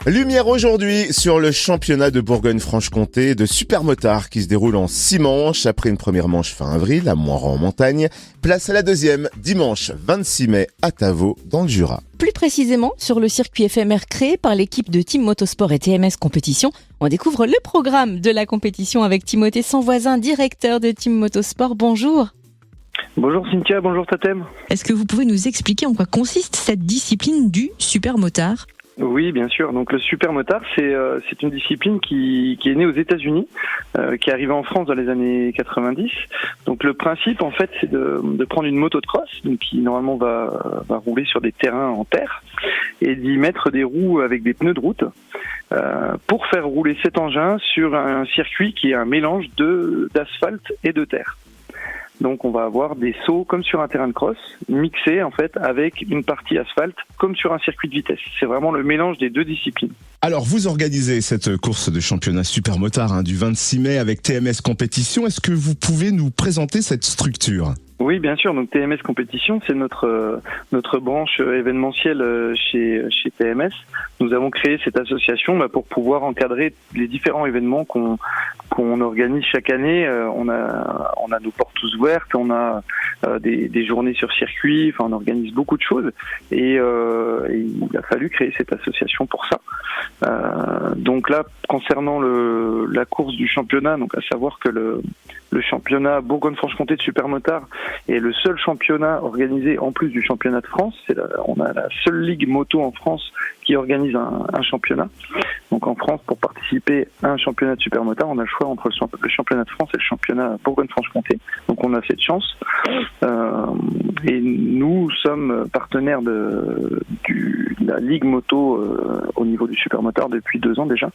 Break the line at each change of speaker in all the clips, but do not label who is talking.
Lumière aujourd'hui sur le championnat de Bourgogne-Franche-Comté de supermotard qui se déroule en 6 manches. Après une première manche fin avril à Moirans en montagne, place à la deuxième dimanche 26 mai à Tavaux dans le Jura.
Plus précisément, sur le circuit éphémère créé par l'équipe de Team Motosport et TMS Compétition, on découvre le programme de la compétition avec Timothée Sanvoisin, directeur de Team Motosport. Bonjour.
Bonjour Cynthia, bonjour Tatem.
Est-ce que vous pouvez nous expliquer en quoi consiste cette discipline du supermotard ?
Oui, bien sûr. Donc le supermotard, c'est une discipline qui est née aux États-Unis, qui est arrivée en France dans les années 90. Donc le principe, en fait, c'est de prendre une moto de cross, donc qui normalement va rouler sur des terrains en terre, et d'y mettre des roues avec des pneus de route pour faire rouler cet engin sur un circuit qui est un mélange d'asphalte et de terre. Donc on va avoir des sauts comme sur un terrain de cross, mixés en fait avec une partie asphalte comme sur un circuit de vitesse. C'est vraiment le mélange des deux disciplines.
Alors vous organisez cette course de championnat supermotard du 26 mai avec TMS Compétition. Est-ce que vous pouvez nous présenter cette structure ?
Oui, bien sûr. Donc TMS Compétition, c'est notre branche événementielle chez TMS. Nous avons créé cette association pour pouvoir encadrer les différents événements qu'on organise chaque année. On a nos portes ouvertes, on a des journées sur circuit. Enfin, on organise beaucoup de choses et il a fallu créer cette association pour ça. Donc là, concernant la course du championnat, donc à savoir que le championnat Bourgogne-Franche-Comté de supermotard est le seul championnat organisé en plus du championnat de France. On a la seule ligue moto en France qui organise un championnat. Donc en France, pour participer à un championnat de supermotard, on a le choix entre le championnat de France et le championnat Bourgogne-Franche-Comté. Donc on a cette chance. Et nous sommes partenaires de la ligue moto au niveau du supermotard depuis 2 ans déjà.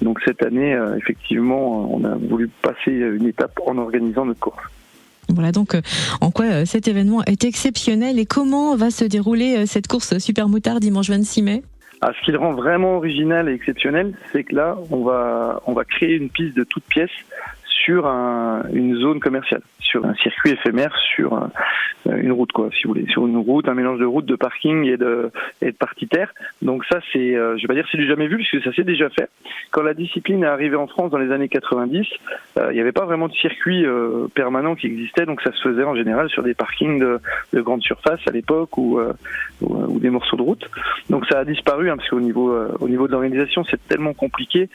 Donc cette année, effectivement, on a voulu passer une étape en organisant notre course.
Voilà donc en quoi cet événement est exceptionnel et comment va se dérouler cette course supermotard dimanche 26 mai ?
Ce qui le rend vraiment original et exceptionnel, c'est que là, on va créer une piste de toutes pièces sur une zone commerciale, sur un circuit éphémère, sur une route, quoi, si vous voulez, sur une route, un mélange de route, de parking et de partie terre. Donc ça, c'est, je vais pas dire c'est du jamais vu, puisque ça s'est déjà fait. Quand la discipline est arrivée en France dans les années 90, il n'y avait pas vraiment de circuit permanent qui existait, donc ça se faisait en général sur des parkings de grande surface à l'époque ou des morceaux de route. Donc ça a disparu, parce qu'au niveau de l'organisation, c'est tellement compliqué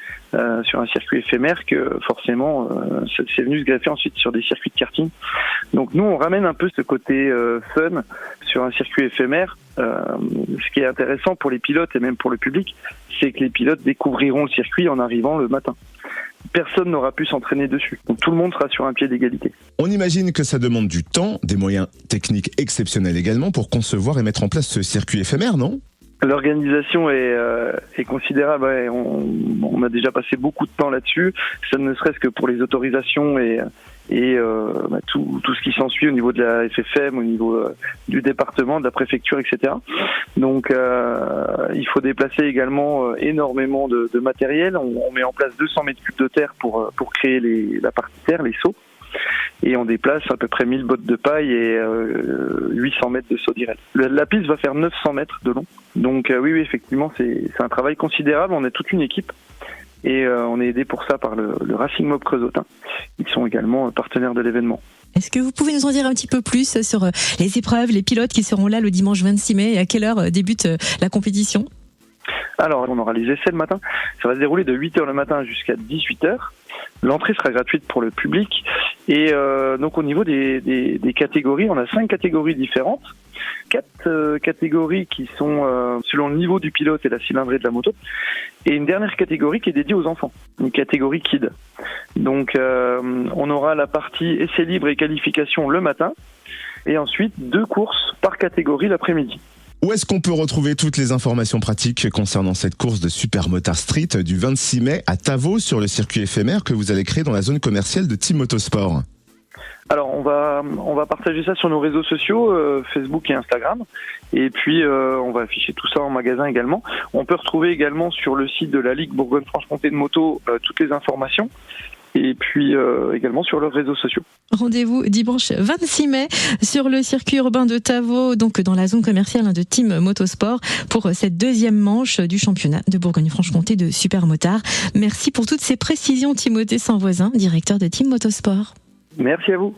sur un circuit éphémère que forcément c'est venu se greffer ensuite sur des circuits de karting. Donc nous on ramène un peu ce côté fun sur un circuit éphémère. Ce qui est intéressant pour les pilotes et même pour le public, c'est que les pilotes découvriront le circuit en arrivant le matin. Personne n'aura pu s'entraîner dessus. Donc tout le monde sera sur un pied d'égalité.
On imagine que ça demande du temps, des moyens techniques exceptionnels également pour concevoir et mettre en place ce circuit éphémère, non ?
L'organisation est considérable. Ouais. On a déjà passé beaucoup de temps là-dessus. Ça ne serait-ce que pour les autorisations et tout ce qui s'ensuit au niveau de la FFM, au niveau du département, de la préfecture, etc. Donc il faut déplacer également énormément de matériel. On met en place 200 mètres cubes de terre pour créer la partie terre, les sauts. Et on déplace à peu près 1000 bottes de paille et 800 mètres de saut direct. La piste va faire 900 mètres de long. Donc oui, effectivement, c'est un travail considérable. On est toute une équipe et on est aidé pour ça par le Racing Mob Creusotin. Ils sont également partenaires de l'événement.
Est-ce que vous pouvez nous en dire un petit peu plus sur les épreuves, les pilotes qui seront là le dimanche 26 mai et à quelle heure débute la compétition ?
Alors, on aura les essais le matin. Ça va se dérouler de 8h le matin jusqu'à 18h. L'entrée sera gratuite pour le public. Et donc au niveau des catégories, on a 5 catégories différentes. 4 catégories qui sont selon le niveau du pilote et la cylindrée de la moto. Et une dernière catégorie qui est dédiée aux enfants, une catégorie kid. Donc on aura la partie essai libre et qualification le matin. Et ensuite 2 courses par catégorie l'après-midi.
Où est-ce qu'on peut retrouver toutes les informations pratiques concernant cette course de supermotard street du 26 mai à Tavaux sur le circuit éphémère que vous allez créer dans la zone commerciale de Team Motosport ?
Alors on va partager ça sur nos réseaux sociaux, Facebook et Instagram, et puis on va afficher tout ça en magasin également. On peut retrouver également sur le site de la Ligue Bourgogne-Franche-Comté de moto toutes les informations. et puis également sur leurs réseaux sociaux.
Rendez-vous dimanche 26 mai sur le circuit urbain de Tavaux, donc dans la zone commerciale de Team Motosport, pour cette deuxième manche du championnat de Bourgogne-Franche-Comté de Supermotard. Merci pour toutes ces précisions, Timothée Sanvoisin, directeur de Team Motosport.
Merci à vous.